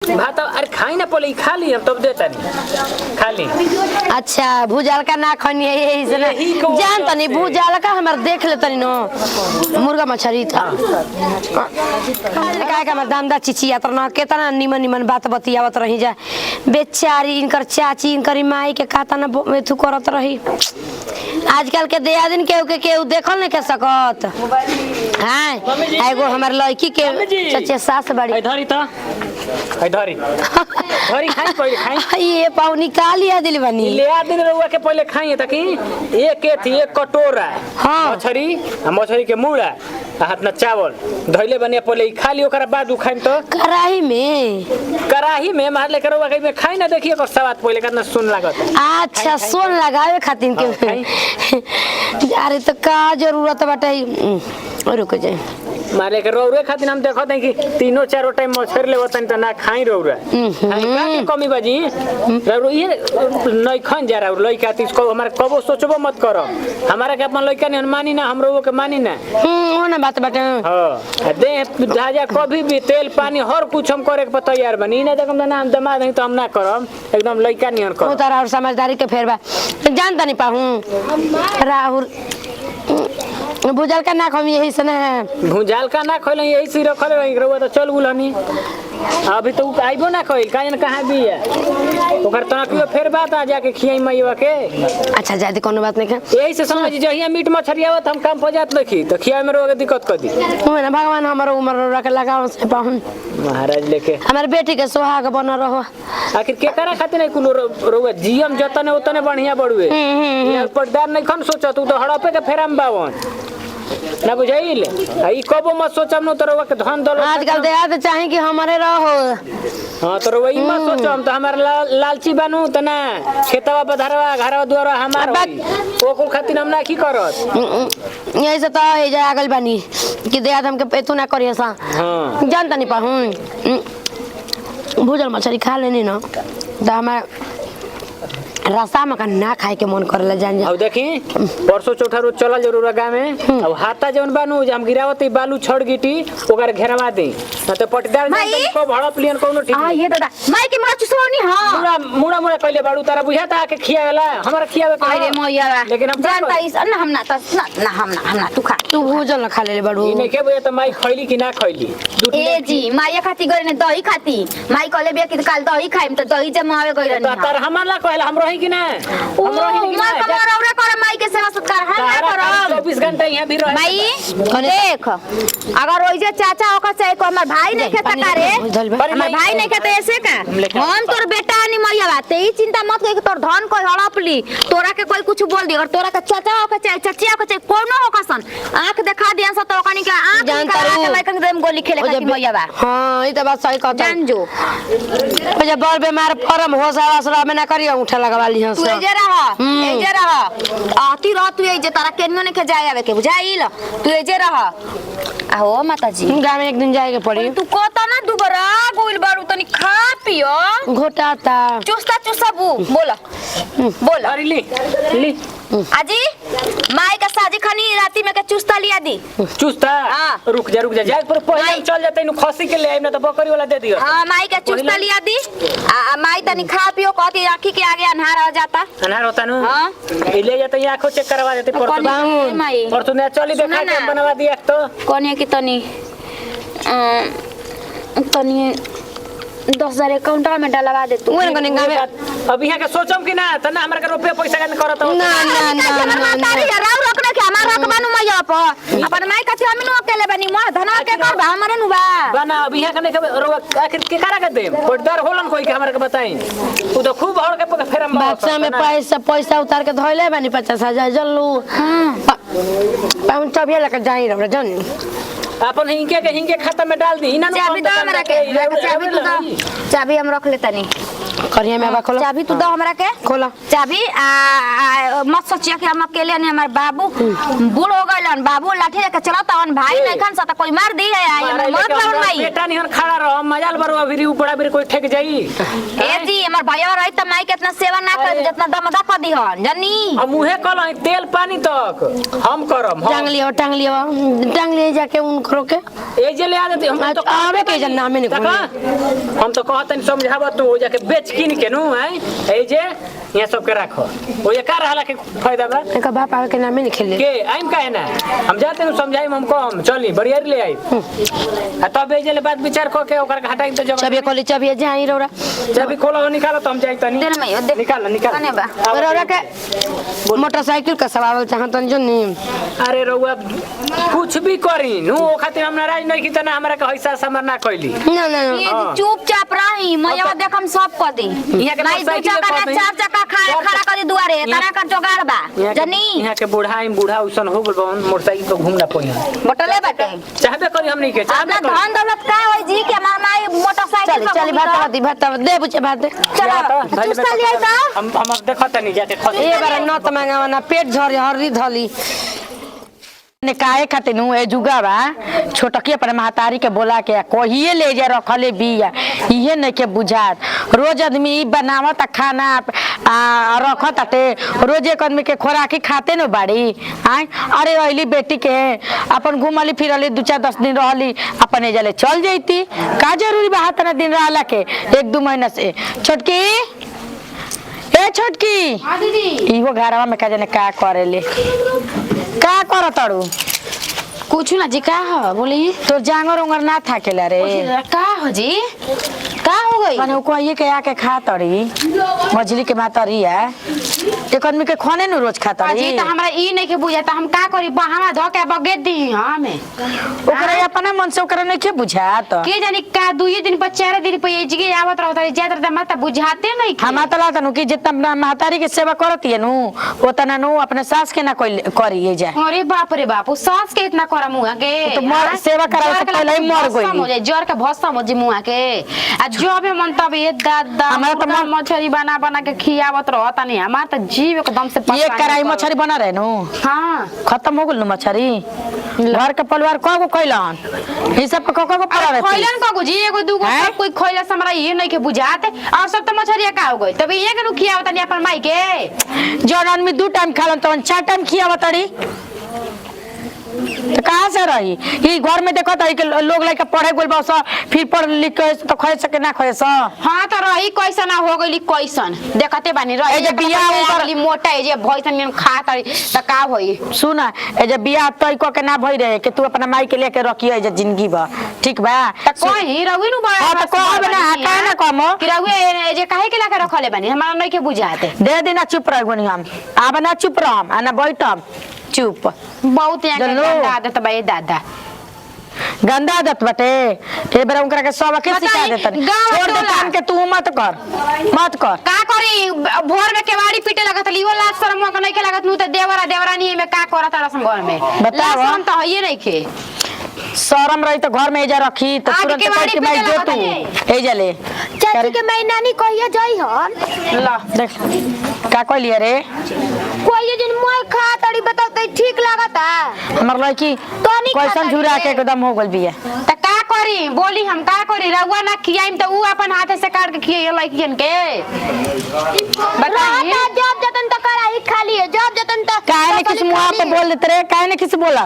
भात अरे खाई ना पहले खा ली हम तब देता नहीं खा ली। अच्छा भुजाल का ना खनी है यही से ना जान तनी भुजाल का हमार देख ले तनी नो मुर्गा मछली था का का दाम दा चिचिया तर ना केतना निमन निमन बात बतियावत रही जा बेचारी इनकर चाची इनकर माई के काता ना मेथु करत रही। आजकल के दे दिन केहू देखल नहीं के सकत हां एगो हमर लड़की के चचे सास बड़ी धरी त धरी धरी खाई पहले खाई ये पाऊ निकाल लिया दिल बनी ले आ दिन रउआ के पहले खाई त की एक थी एक कटोरा हां मछली के मुड़ा हाथ में चावल धइले बने पहले खा ली ओकरा बाद खाई तो कढ़ाई में मार ले करवा के में खाई ना देखिए ओकर स्वाद पहले कितना सुन लागत। अच्छा सोन लगावे खातिर के अरे तो का जरूरत बाटे रुक जाए मारे के रौरे खातिर हम देखत है कि तीनों चारों टाइम मछली लेवतन त ना खाई रौरा का के कमी बाजी रौरो ये नहीं खान जा रहा लइका तीस को हमारे कबो सोचबो मत करो हमारा के अपन लइका ने मानी ना हम रौरो के मानी ना ओना बात बाटे हां दे धाजा कभी भी तेल पानी हर कुछ हम करे के तैयार बनी ना देखम ना हम दमा नहीं तो हम ना करम एकदम लइका नियन कर उतार और समझदारी के फेरबा जानता नहीं पाहूं राहुल भुजाल का ना खमी यही से ना भुजाल का ना खोल यही से रखल रही रउआ तो चल गुलनी अभी तो आइबो ना खोल काजन कहां भी है ओकर तनकियो फेर बात आ जाके खियाई मैवा के। अच्छा जाती कोनो बात नहीं है यही से समझ जहिया मीट मछली आवत हम काम हो जात लखी तो खियाई में रोगे दिक्कत कर दी ना भगवान हमर उम्र रख लगाओ से पाहुन महाराज लेके हमारे बेटी के सुहाग बन रहो आखिर के करा खातिर नहीं कुनो रोवे जीएम जतने उतने बढ़िया बढ़ुए यार पर्दार नहीं खन सोचा तू तो हड़पे के फेराम बावन ना बुझाइल ई कबो मत सोचम न तोरवा के धन दौलत आजकल दे याद चाहे कि हमारे रहो हां तो वही मत सोचम तो हमार लालची बनू त ना खेतवा बधारवा घरवा द्वारा हमार ओ कुल खातिर हम ना की करत यही से तो ए जा आगल बानी कि दे याद हमके पेतू ना करिए सा हां जानता नहीं पाहूं भुजल मछली खा लेनी ना त हमार रसा में ना खाए के मन करला जान अब देखी परसों चौथा रोज चलल जरूर गांव में अब हाथा जवन बानू जे हम गिरावत बालू छड़ गिटी ओकर घेरवा दे न तो पटदार को भड़प लियन कोनो ठीक हां ये दादा माई के मार चुसोनी हां मुड़ा मुड़ा कइले बाड़ू तारा बुझाता के खियावेला हमरा खियावे के अरे मोया लेकिन हम जानता इस ना हम ना तू खा तू भुजल खा ले बाड़ू ई नहीं के बुझा त माई खइली कि ना खइली ए जी माई खाती गरे ने दही खाती माई कहले बे कि काल दही खाइम त दही जमावे गइल त तार हमरा कहला हम रही कि ना हम रही कि ना हमरा करे माई के सेवा सत्कार हम ना करब 24 घंटा यहां भी रह माई देख अगर ओइ जे चाचा ओका चाहे को हमर भाई नहीं खेता करे हमर भाई नहीं खेता ऐसे का हम तोर बेटा नहीं मरिया बात ई चिंता मत कर कि तोर धन कोई हड़पली तोरा के कोई कुछ बोल दी और तोरा के चाचा ओका चाहे चचिया ओका चाहे कोनो होकसन आंख देखा दिया स तो कनी के आंख निकाल के लइकन देम गोली खेले खाती मरिया बा हां ई त बात सही कहता जान जो ओ जे बड़ बीमार परम हो सारा में ना करियो उठा लगवाली हंस तू एजे रह आती रह तू एजे तारा केनियो ने के जाए आवे के बुझाइल तू एजे रह आहो माताजी गांव में एक दिन जाएके पड़ी तू कोता ना दुबरा गोइल बारू तनी खा पियो घोटाता चुस्ता बोला अरे ली आजी माई का साजी खानी राती में के चुस्ता लिया दी चुस्ता रुक जा जाए पर पहले चल जाते नु खसी के ले आइम ना तो बकरी वाला दे दियो हां माई का चुस्ता लिया दी माई तनी खा पियो कहती आंखी के आगे अन्हार हो जाता अन्हार होता नु हां ले जाते आंखों चेक करवा देते पर तू ने चली देखा के बनवा दिया तो कोने की तनी 10,000 अकाउंट में डलवा दे तू ओन कने गावे अब यहां के सोचम कि ना त ना हमरा के रुपया पैसा का करत ना तारी राव रखने के हमारा हक बानू मैया प अपन माई का हम नु अकेले बनी मोह धना के कर हमरे नु बा बना अब यहां के नहीं आखिर के करा के दे पटदार होलन कोई के हमरा के बताई तू तो खूब हड़ के फेरम बच्चा में पैसा उतार के धइले बानी 50,000 जल्लू हां पाउन चबिया लेके जाई रे जन अपन हिंगे खाता में डाल दी ना चाबी दो हमरा के चाबी तू दो चाबी हम रख लेता नहीं करिया में बा खोलो चाबी तू दो हमरा के खोलो चाबी मत सोचिया कि हम अकेले नहीं हमार बाबू बूढ़ हो गइलन बाबू लाठी लेके चलत हन भाई नहीं खन सता कोई मार दी है आई मत लावन माई बेटा नहीं खड़ा रह मजाल बरो अभी ऊपरा भी कोई ठेक जाई ए जी हमार भैया रही त माई कितना सेवा ना कर जितना दमदा कर दी हन जनी हम मुहे कल तेल पानी तक हम करम टांग लियो जाके उन करो के ए जे ले आ देते हम तो आवे के जन नामे नहीं देखा हम तो कहतन समझाव तू जाके बेच किन के नु है ए जे यहाँ सब के रखो वो ये का रहला के फायदा बा एक बाप आवे के नामे नहीं खेले के आइम काहे ना हम जाते नु समझाई हमको हम चली बढ़िया ले आई आ तब ए जे ले बात विचार क के ओकर हटाई तो जगह चाबी खोली चाबी जाई रौरा चाबी खोलो निकालो तो हम जाई तनी दे मैं दे निकाल कने बा रौरा के मोटरसाइकिल का सवाल चाहतन जो नी अरे रउआ कुछ भी करी नु ओ खातिर हम नाराज नहीं की तना हमरा के हिस्सा समर ना कइली ना ना ये चुपचाप रही मैया देख हम सब कर दी यहाँ के नहीं दू चक्का ना चार चक्का खड़ा कर दी दुआरे तना कर जोगाड़ बा जनी यहाँ के बूढ़ा उसन हो गल बन मोटरसाइकिल पे घूमना पई बोतले बाटे चाहबे करी हम नहीं के चाहबे अपना धन दौलत का होई जी के मार माई मोटरसाइकिल चल भात दे बुचे भात दे चलो चुस्ता लिया था हम देखत नहीं जाके खस ए बार न त मांगा ना पेट झर हररी धली ने काहे खातिर नु ए जुगा बा छोटकी पर महतारी के बोला के कहिए ले जा रखले बिया इहे नहीं के बुझात रोज आदमी ई बनावत खाना रखत आटे रोज एक आदमी के खोराकी खाते न बाड़ी आय अरे रहली बेटी के अपन घुमली फिरली 2-4-10 दिन रहली अपन ए जले चल जईती का जरूरी बा हाथ ना दिन रहला के 1-2 महीना से छोटकी ए छोटकी हां दीदी इहो घरवा में का जाने का करेले का करतड़ू कुछ ना जी का है बोली तो जांगर उंगर ना थाकेला रे का हो जी का हो गई माने को ये के आके खा तड़ी मछली के मातरी है एक आदमी के खाने न रोज खाता रे जी त हमरा ई नहीं के बुझाता हम का करी बहावा ध के बगे दी हमें ओकरा अपना मन से ओकरा नहीं के बुझात के जानी का 2 दिन पर 4 दिन पर ये जगह आवत रहता रे ज्यादा त मत बुझाते नहीं हम तला तनु कि जितना महतारी के सेवा करती है नु ओतना नु अपने सास के ना करी ये जा अरे बाप रे बाप सास के इतना करम हुआ के तो मर सेवा करा तो पहले ही मर गई हो जाए जर के भस्म हो जी मुआ के आ जो भी मन तब ये दादा हमरा तो मन मछली बना के खियावत रहता नहीं हमार त जीव एकदम से ये कराई मछली बना रहे नु हां खत्म हो गेल नु मछली घर के परिवार को खइलन ई सब को पड़ा रहती खइलन को जी एगो दूगो सब कोई खइला से हमरा ये नहीं के बुझात और सब त मछली का हो गई तब ये के नु खियावत नहीं अपन माई के जौन आदमी 2 टाइम खालन तो 4 टाइम खियावतड़ी तो कहाँ से रही ई घर में देखो कि लोग लइका पढ़े गेल बस फिर पढ़ लिख के तो खै सके ना खै स हां त रही कैसन हो गइली कैसन देखते बानी रही ए जे बियाह वाली मोटा ए जे भइसन खा त का होई सुन ए जे बियाह तय क के ना भई रहे कि तू अपना माई के लेके रखिए जे जिंदगी बा ठीक बा त कहि रहुई नु बा हां त कहब ना का ना कमो कि रहुई ए जे काहे के लाके रखले बानी हमरा नहीं के बुझाते दे देना चुप रह गनी हम आब ना चुप रहम आ ना बैठम चुप बहुत यहाँ के गंदा आदत बा ए दादा गंदा आदत बटे ए बेरा उनकरा के सब के सिखा देतन छोड़ दे काम के तू मत कर का करी भोर में केवाड़ी पीटे लगत लियो लाज शर्म के नहीं के लगत नु त देवरानी में का करत रसन घर में बताओ हम त हइए नहीं के शरम रही तो घर में एजा रखी तो तुरंत कोई के माई दे तू ए जले चाची के मैं नानी कहिया जाई हन ला देख का कहलिए रे कोई दिन मोय खा तड़ी बताओ त ठीक लागता हमर लड़की तनी कैसन झुरा के एकदम हो गेल बिया त का करी बोली हम का करी रउआ ना खियाइम त ऊ अपन हाथ से काट के खियाई लइकन के बताई जब जतन त कराई खाली है जब जतन त काहे ने किस मुंह पे बोल देत रे काहे ने किस बोला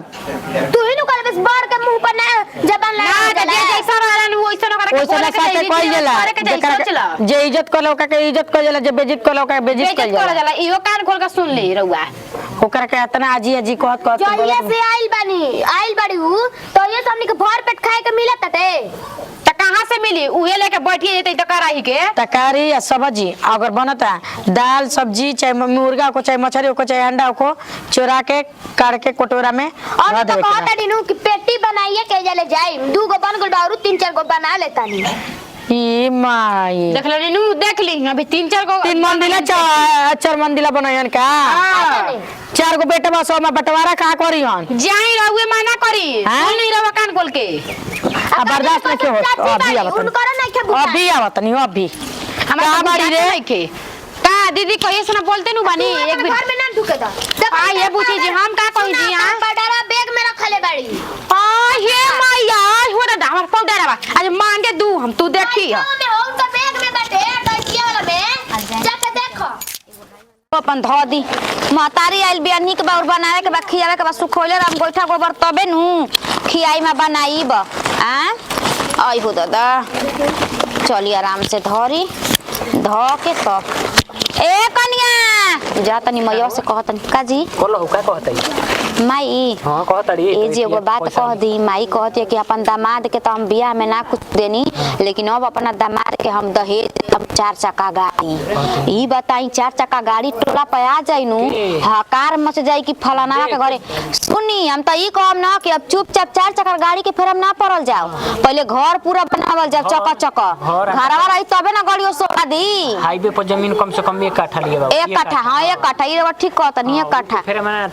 तू ही नु कर बस बार के मुंह पर ना जबान लगा दे जैसा रहलन वैसा न करे ओइसे ना साथे कइल जाला जे इज्जत कर लोका के इज्जत कर जाला जे बेइज्जत कर लोका के बेइज्जत कर जाला इहो कान खोल के सुन ले रउआ ओकरा के इतना आजी कहत जइया से आइल बाड़ी ऊ तो ये हमनी के भर पेट खाए के मिलत टे त कहां से मिली उहे लेके बैठिए जतई त कराही के तरकारी या सब्जी अगर बनता दाल सब्जी चाहे मुर्गा को चाहे मछली को चाहे अंडा को चोरा के काट के कटोरा में और तो कहता दिनु कि पेटी बनाइए के जले जाई 2 गो बन गल और 3-4 गो बना लेतानी ई माई देख ले नु देख ली अभी 3-4 गो 3 मंदिला 4 मंदिला बनायन का 4 गो बेटा बस में बंटवारा का करियन जाई रहुए माना करी सुन नहीं रहो कान खोल के अब बर्दाश्त नहीं हो अभी आवत नहीं अभी हमरा बाड़ी रे के का दीदी कहिए से ना बोलते नु बानी एक घर में ना ढुके दा आ ये पूछी जी हम का कहि जी हां बडारा बैग में रखले बाड़ी आ हे मैया हो दादा हमर पौडारा बा आज मांगे दू हम तू देखी में हो उनका बैग में बैठे टचिया वाला में जाके देखो अपन धो दी महतारी आइल बिया निक बाउर बनावे के बा खियावे के बा सुखोले राम गोइठा गोबर तबे नु खियाई में बनाईब आई हो दादा चली आराम से धरी ध के तब ए कनिया जा तनी मैया से कहतनी काजी कोलो का कहतई माई हां कहतड़ी ए जी एगो बात कह दी माई कहती है कि अपन दामाद के तो हम बियाह में ना कुछ देनी लेकिन अब अपना दामाद के हम दहेज हम 4 चक्का गाड़ी ई बताई 4 चक्का गाड़ी टोला पे आ जाइनु हकार मच जाई कि फलाना के घरे सुनी हम तो ई कहम ना कि अब चुपचाप 4 चक्का गाड़ी के फेर हम ना पड़ल जाओ पहले घर पूरा बनावल जाओ चक्का चक्का घरवा रही तबे ना गाड़ियों सोला दी हाईवे पर जमीन कम से कम 1 कट्ठा लिए बाबू 1 कट्ठा हां 1 कट्ठा ई ठीक कहतनी 1 कट्ठा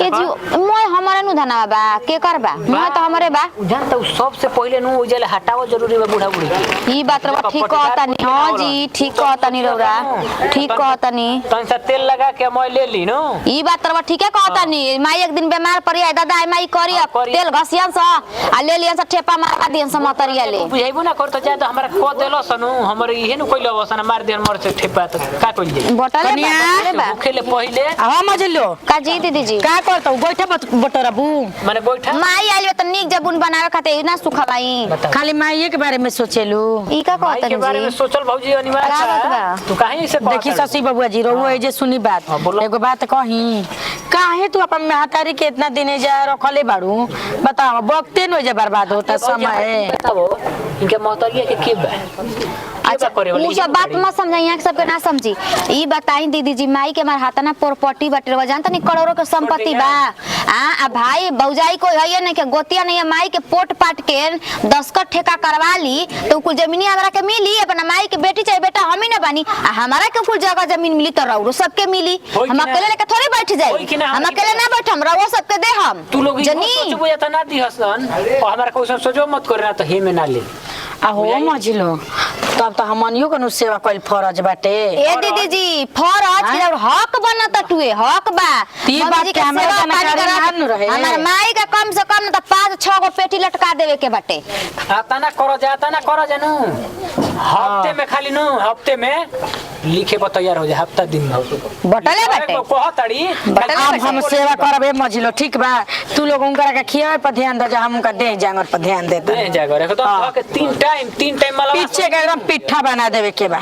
ए जी मोय हमारे नु धना बा के करबा मोय तो हमरे बा जान तो सबसे पहले नु उजले हटाओ जरूरी बा बूढ़ा बूढ़ी ई बात रे ठीक कहतनी हां जी ठीक कहतनी रौरा ठीक कहतनी तन से तेल लगा के मैं ले ली नो ई बात रे ठीक कहतनी माई एक दिन बीमार पड़ी है दादा माई करी तेल घसियन सा आ ले लियन सा ठेपा मार दियन सा मतरिया ले बुझाइबो ना कर तो चाहे तो हमरा को देलो सनु हमर इहे नु कोइलो वसन मार दियन मर से ठेपा तो का कोइ जाई बटले बा खेले पहिले हां मजलो का जी दीदी जी का करतौ गोइठा बटरा बू माने गोइठा माई आइलो त निक जबुन बनावे खातिर ना सुखलाई खाली माई के बारे में सोचेलू ई का माई के कहतनी बारे में जी सोचल भौजी अनिवार्य का बात बा? तू काहे से देखी शशि बबुआ जी रहुआ ए जे सुनी बात हाँ, बोलो। एगो बात कही काहे तू अपन महतारी के इतना दिने जा रखले बाड़ू बताओ वक्ते न जे बर्बाद होता समय बताओ इनके मोहतरिया के बा अच्छा करे वाली उ सब बात मत समझाई यहाँ के सबके ना समझी ई बताई दीदी जी माई के हमार हाथ ना प्रॉपर्टी बाटे रवा जानता नहीं करोड़ों के संपत्ति बा आ भाई भौजाई को है नहीं के गोतिया नहीं है माई के पोट पाट के 10 का ठेका करवा ली तो कुल जमीनी हमरा के मिली अपना माई के बेटी चाहे बेटा हम ही ना बानी आ हमारा के कुल जगह जमीन मिली तो रौरो सबके मिली हम अकेले लेके थोड़ी बैठ जाई हम अकेले ना बैठम रौरो सबके दे हम तू लोग जनी सोचबो या त ना दिहसन और हमरा को सोचो मत करना तो हे में ना ले आहो मजलो तब तो हमनियो के सेवा कइल फरज बाटे ए दीदी जी फरज के हक बनत टुए हक बा ती बात के हमरा जानकारी ना रहे हमार माई का कम से कम त 5-6 गो पेटी लटका देवे के बाटे आता ना करो जाता ना करो जानू हफ्ते में खाली नु हफ्ते में लिखे पर तैयार हो जाए हफ्ता दिन बटले बाटे कहतड़ी अब हम सेवा करबे मजलो ठीक बा तू लोग उनकरा के खियावे पर ध्यान दे जा हम उनका दे जांगर पर ध्यान देता दे जागो रखो तो के 3 टाइम मला पीछे के एकदम पिट्ठा बना देवे के बा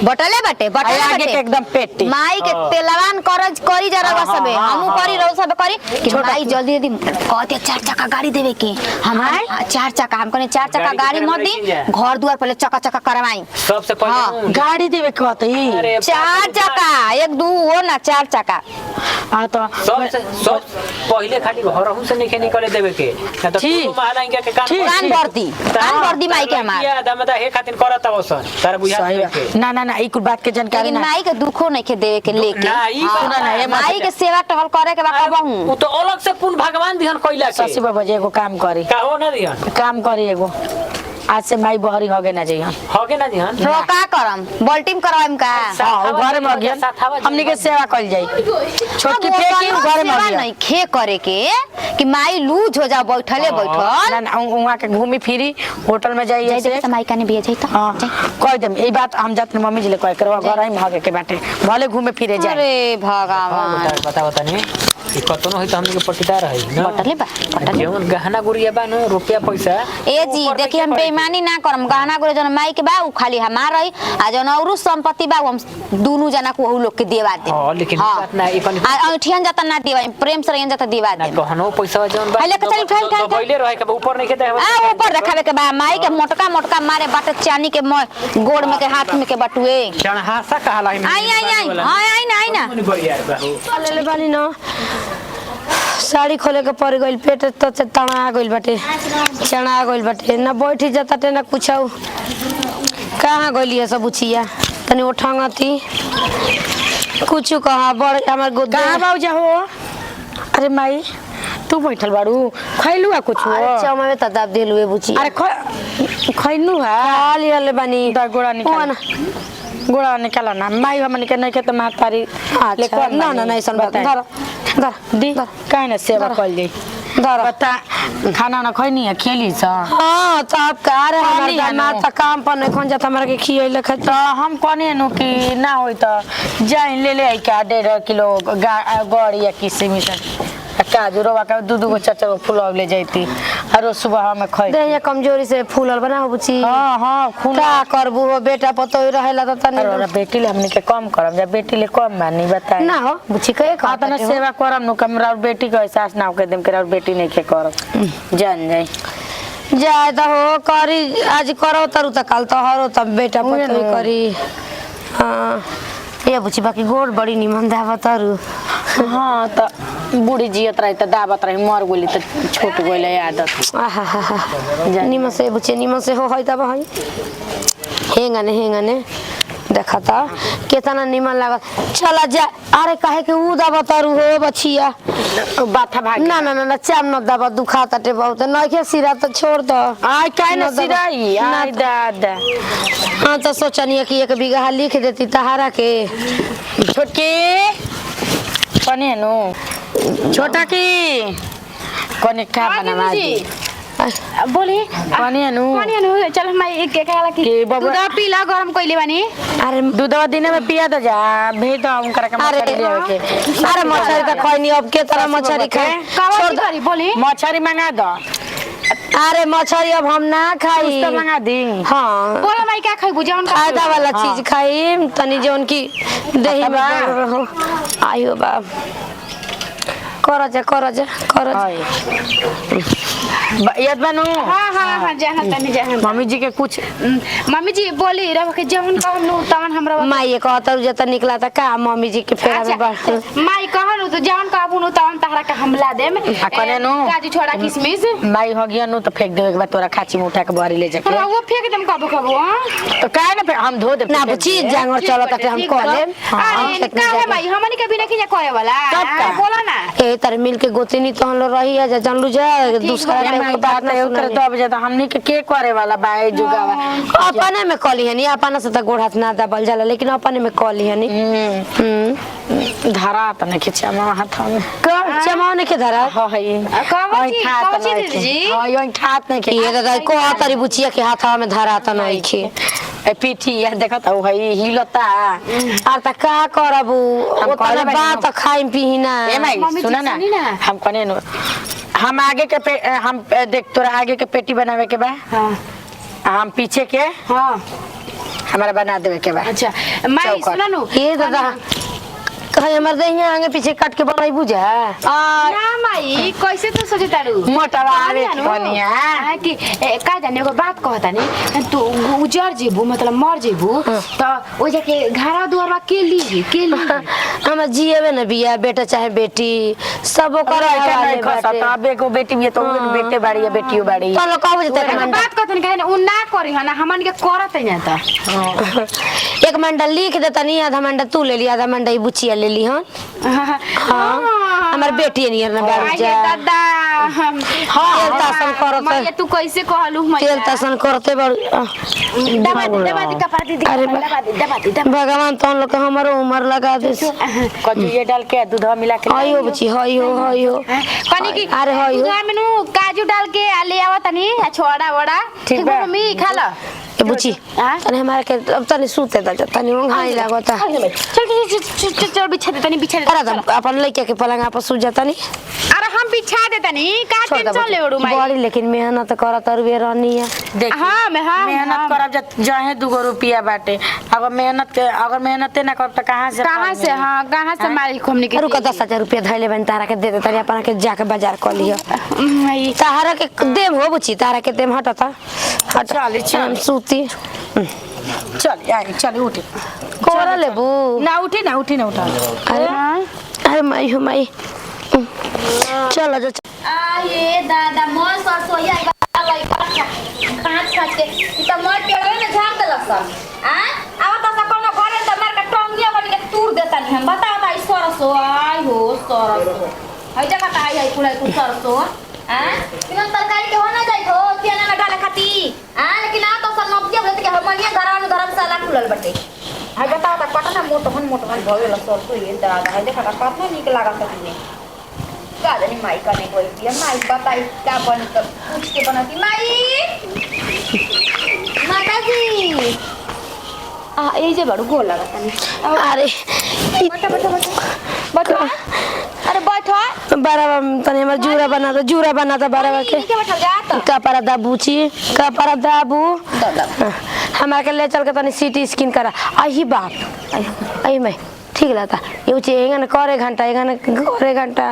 बटले बाटे बटले आगे बाटे के एकदम पेटी माई के तेलवान करज करी जरा सबे हमू करी रहो सब करी कि भाई जल्दी जल्दी कहते 4 चक्का गाड़ी देवे के हम 4 चक्का हम कने 4 चक्का गाड़ी मत दी घर दुआर पहले चक्का चक्का करवाई सबसे पहले गाड़ी देवे के कहतई 4 चक्का 1 2 हो ना 4 चक्का आ तो सब पहले खाली घरहु से नहीं निकले देवे के ना तो ठीक। तू महला इनके के काम ठीक। कान वर्दी माई के हमार या दामदा हे खातिर करत आवसन तार बुझा सही बा। ना ना ना ई कुल बात के जानकारी लेकिन ना माई के दुखो नहीं के देवे के लेके ना, ई हाँ, सुना ना, ये मत माई के सेवा टहल करे के बा कहबहू वो तो अलग से पुन भगवान दिहन कइला के शशि बाबा जी एगो काम करी का हो ना दिहन काम करी एगो आज से माई बहरी होगे ना जइहन होगे ना दिहन रो का करम बल्टिम करवाम का हां घर में गया हमनी के सेवा कइल जाई छोटकी फेंकी घर में गया नहीं खे करे के कि माई लूज हो जा बैठले बैठल ना ना वहां के घूमी फिरी होटल में जाइए जाई से देख माई काने बिया जाई त हां कह देम ई बात हम जात मम्मी जी ले कह करवा घर ही में होगे के बाटे भले घूमे फिरे जाए अरे भगवान बता नहीं ई कतनो होई त हमनी के पट्टीदार है ना बटले बा बटले जेवन गहना गुड़िया बा नो रुपया पैसा ए जी देखिए हम बेईमानी ना करम गहना गुरे जन माई के बा उ खाली हमार रही आ जन औरु संपत्ति बा हम दोनों जना को उ लोग के देवा दे हां लेकिन बात ना ई कनी आ अठियन जाता ना देवा प्रेम से रहन जाता देवा ना दे गहनो पैसा जवन बा पहले के चल उठाई उठाई पहले रहे के ऊपर नहीं के दे आ ऊपर देखावे के बा माई के मोटका मोटका मारे बाटे चानी के गोड़ में के हाथ में के बटुए क्षण हासा कहला आई आई आई हां आई ना बढ़िया बा ले बानी न साड़ी खोले के पड़ गइल पेट तो तना गइल बाटे चना गइल बाटे न बैठी जाता टे न कुछ कहाँ गइली सब उछिया तनी उठंगती कुछ कहा बड़ हमर गोद कहां बाऊजा हो अरे माई तू बैठल बाड़ू खैलू आ कुछ अच्छा में त दाब देलुए बुची अरे खैलू है खाली रहले बानी दा गोड़ा निकाल गोड़ा निकाल ना माई हमन के नहीं के त महतारी ले अच्छा ना ना नहीं सन बात धर धर दी काहे ना सेवा कइल जाई धर बता खाना ना खैनी है खेली स हां त आप का रे हमर पानी है दामाद नु। त काम पर नहीं खन जाता हमरा के खियैले तो हम कहने नु कि ना होई त जाई ले ले आई का 1.5 किलो गड़ी या किसी में काजू रवा का दूध को चाचा को फुलाव ले जाती और रोज सुबह में खाई देहिया कमजोरी से फूलल बना हो बुची हां हां खून का करबू हो बेटा पतो रहेला त तनी अरे बेटी ले हमनी के कम करम जा बेटी ले कम मानी बता ना हो बुची के खाता ना सेवा करम नु कमरा और बेटी के एहसास ना हो के देम के और बेटी नहीं के करब जान जाई जाय त हो करी आज करो तरु त काल त हरो त बेटा पतो करी हां ये बुची बाकी गोड़ बड़ी निमन दावा तरु हां त बूढ़ी जियत रही त दावत रही मर गोली त छोट गोले आदत आहा निमन से बुची निमन से हो है तब है हेंगने देखा था कितना निमन लागत चला जा अरे काहे के उ दावा तरु हो बछिया बाथा भाग ना ना ना चाम न दावा दुखाता टे बहुत नइखे सिरा त छोड़ द आय काहे ना सिराई आय दादा हां तो सोचनिए कि 1 बीघा लिख देती तहारा के छोटकी कने नु छोटा की कने का बनवा दी बोली कने नु चल हम एक काला की के बाबा दूध पीला गरम कइले बानी अरे दूधवा दिन में पिया दे जा भेज दो हम करे के अरे मछली ले के अरे मछली त खैनी अब के तरह मछली खाए कावा की करी बोली मछली मंगा दो अरे मछली अब हम ना खाई तो मंगा दी हां बोला भाई क्या खाई बुझाउन का फायदा वाला चीज खाई तनी जौन की दही में रहो आयो बाप कर जा याद बनू हां जाना तनी जाना मम्मी जी के कुछ मम्मी जी बोली रब के जवन कहम नु तवन हमरा माई कहता जत निकला त का मम्मी जी के फेरा में माई कहनु तो जवन कहबू नु तवन तहरा के हमला देम कने नु काजू छोड़ा किसमिस माई हो गया नु तो फेंक देवे के बाद तोरा खाची में उठा के बारी ले जाके वो फेंक देम कबो तो काहे ना हम धो दे ना बुची जांगर चलो त हम कह लेम अरे का है भाई हमनी के बिना किया करे वाला बोला ना ए तर मिल के गोतिनी तो हम रही है जा जानलू जा दूसरा के बात नहीं उतर दब जाता हमनी के करे वाला बाए जुगावा अपने में कली हनी अपना से त गोड़ हाथ ना दबल जाला लेकिन अपने में कली हनी धारा त नहीं खिचा मा हाथ में का चमाने के धरा हां है कावची दीदी हां यो ठात नहीं के ये दादा को तरी बुचिया के हाथ में धरा त नहीं खे ए पीठी या देखत हो है हिलता आ त का करबू ओतना बात खाइम पीना ए माई सुना ना हम कने नो हम आगे के हम देख तोरा आगे के पेटी बनावे के बा हां हम पीछे के हां हमारा बना देवे के बा अच्छा माई सुना नु ये दादा कहे हमर दहिया आगे पीछे काट के बनाई बुझा ना माई कैसे तो सोचे तारू मोटावा आवे कोनिया कि का जाने को बात कहता नहीं तू उजर जेबू मतलब मर जेबू तो ओ जाके घरा दुआरवा के ली हम जिएबे न बिया बेटा चाहे बेटी सब करे वाले बाटे अबे को बेटी भी तो बेटे बाड़ी या बेटियो बाड़ी तो लोग कहबो जते बात कहतन कहे उ ना करी हना हमन के करत नहीं त एक मंडल लिख देता नहीं आधा मंडल तू ले लिया आधा मंडल बुचिया ले ली हन हां हमर बेटी नियर न बाड़ी जा दादा तेल तासन करत मैं तू कैसे कहलू मैं तेल तासन करते बड़ दबा दी कपड़ा दी अरे दबा दी भगवान तो लोग हमारो उम्र लगा दे कजू ये डाल के दूध मिला के हयो बुची हयो कनी की अरे हयो दूध में नु काजू डाल के ले आवा तनी छोड़ा वड़ा ठीक बा मम्मी खा ला ए बुची अरे हमारे के अब तनी सूते दा तनी हाई लागता चल चल बिछा दे तनी बिछा दे अरे अपन लइका के पलंग आप सु जाता नी अरे हम बिछा दे तनी का टेंशन ले ओडू माई बड़ी लेकिन मेहनत करत और वे रहनी है देख हां मैं हां मेहनत करब जहे 2 रुपया बाटे अगर मेहनत ना करब त कहां से हां कहां से मारी हमनी के रुका 10,000 रुपया धैले बन तारा के दे दे तनी अपन के जाके बाजार कर लियो माई तारा के देम हो बुची तारा के देम हटता चल सूती चल आई चल उठ कोरा लेबू ना उठी ना उठा अरे अरे माई हो माई चलो जा आ ये दादा मोर सरसो या लाई काट के त मोर पेड़वे में झाड़ देलक सन आवा त कोनो घरे त मार के टंगिया बन के तूर देता नहीं हम बताओ त सरसो आई हो सरसो हई जगह त आई कुड़ा तू सरसो तीन तरकारी के होना जाई हो तेना में डाले खाती लेकिन आ तो सब नब्जे बोलते कि हमनिया घरानु धर्मशाला खुलल बटे हई बताओ त कटना मोटहन भवेला सरसो ये दादा हई देखा त कतना निक लागत तुने का जानी माई का नहीं बोलती है माई बताई क्या बन कर पूछ के बनाती माई माता जी ये जे बड़ू गोल लगा तनी अरे बैठो अरे बैठो बारह तने हमर जूरा बना दो बारह के के बैठल जा कपड़ा दाबूची कपड़ा दाबू हमारा के ले चल के तनी सीटी स्कैन करा आई बाप आई मैं ठीक लगता ये उचे हेंगन करे घंटा एक घंटा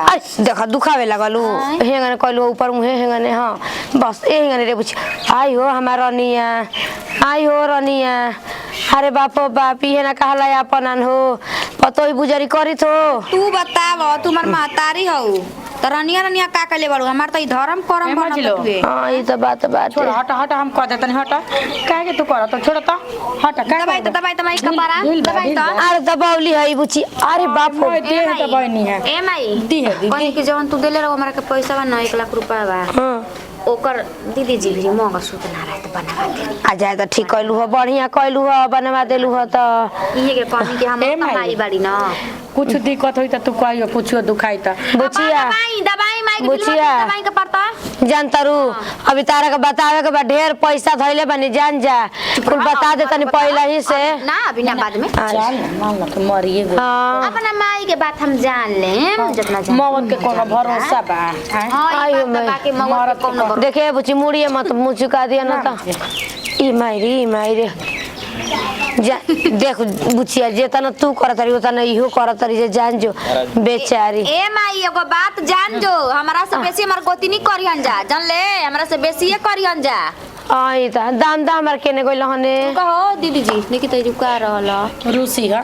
अरे देखा दुखावे लगलू हेंगन कहलू ऊपर मुहे हेंगन हां बस ए हेंगन रे बुझ आई हो हमारा रनिया अरे बापो बाप ये ना कहला अपनन हो पतो ही बुजरी करी थो तू बताव तुम्हार महतारी हो त रनिया का कले बाड़ू हमार त ई धर्म करम बनत हुए हां ये तो बात छोड़ हट हम कह देतन हट काहे के तू कर तो छोड़ तो हट दबाई त माई कपारा दबाई त अरे दबावली है बुची अरे बाप रे दे तो बहनी है ए माई दी है दीदी कहीं के जवन तू देले रहो हमरा के पैसा बा 1 लाख रुपया बा हां ओकर दीदी जी भी मंगा सूत ना रहे त बनवा दे आ जाए तो ठीक कहलू हो बढ़िया कहलू हो बनवा देलू हो तो इहे के पानी के हम ए माई। कमाई बाड़ी न कुछ दिक्कत होई त तू कहियो कुछ दुखाई त बुचिया दवाई माई के बुचिया। दवाई के पड़ता जानतारू अभी तारा के बतावे के बाद ढेर पैसा धइले बनी जान जा कुल बता दे तनी पहले ही से ना अभी ना बाद में चल मान लो कि मरिए गो हां अपना माई के बात हम जान लेम जितना जान मौत के कोनो भरोसा बा हैं? हां आयो ई बात माई। बा के मगर कोनो देखे बुची मुड़िए मत मुंह चुका दिया ना तो ई मायरी जा देख बुचिया जेतना तू करत रही उतना इहो करत रही जे जान जो बेचारी ए माई एगो बात जान जो हमरा से बेसी हमर गोतिनी करियन जा जान ले हमरा से बेसी करियन जा आई त दाम हमर केने गइल हने कहो दीदी जी देखि त रुका रहल रूसी है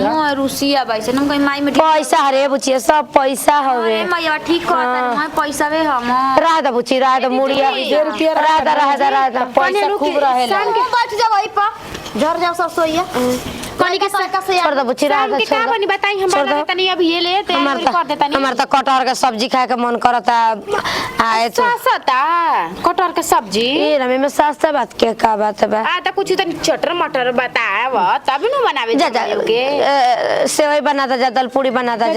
हां रुसिया बाई से नम कहीं माई में पैसा हरे बुचिया सब पैसा हवे ए माई ठीक कहत है पैसा वे हम राधा बुची राधा मुड़िया राधा पैसा खूब रहेला बैठ जा वही पर झर जाओ सब सोइया कनी के सरका से छोड़ दो बुची राधा छोड़ दो बनी बताई हम बना तनी अब ये ले ते कर दे तनी हमार त कटहर के सब्जी खाए के मन करता आए तो सस्ता कटहर के सब्जी ए रमे में सस्ता बात के का बात बा आ त कुछ तनी चटर मटर बताव तब न बनावे जा जा के सेवई बना दा जा दल पूरी बना दा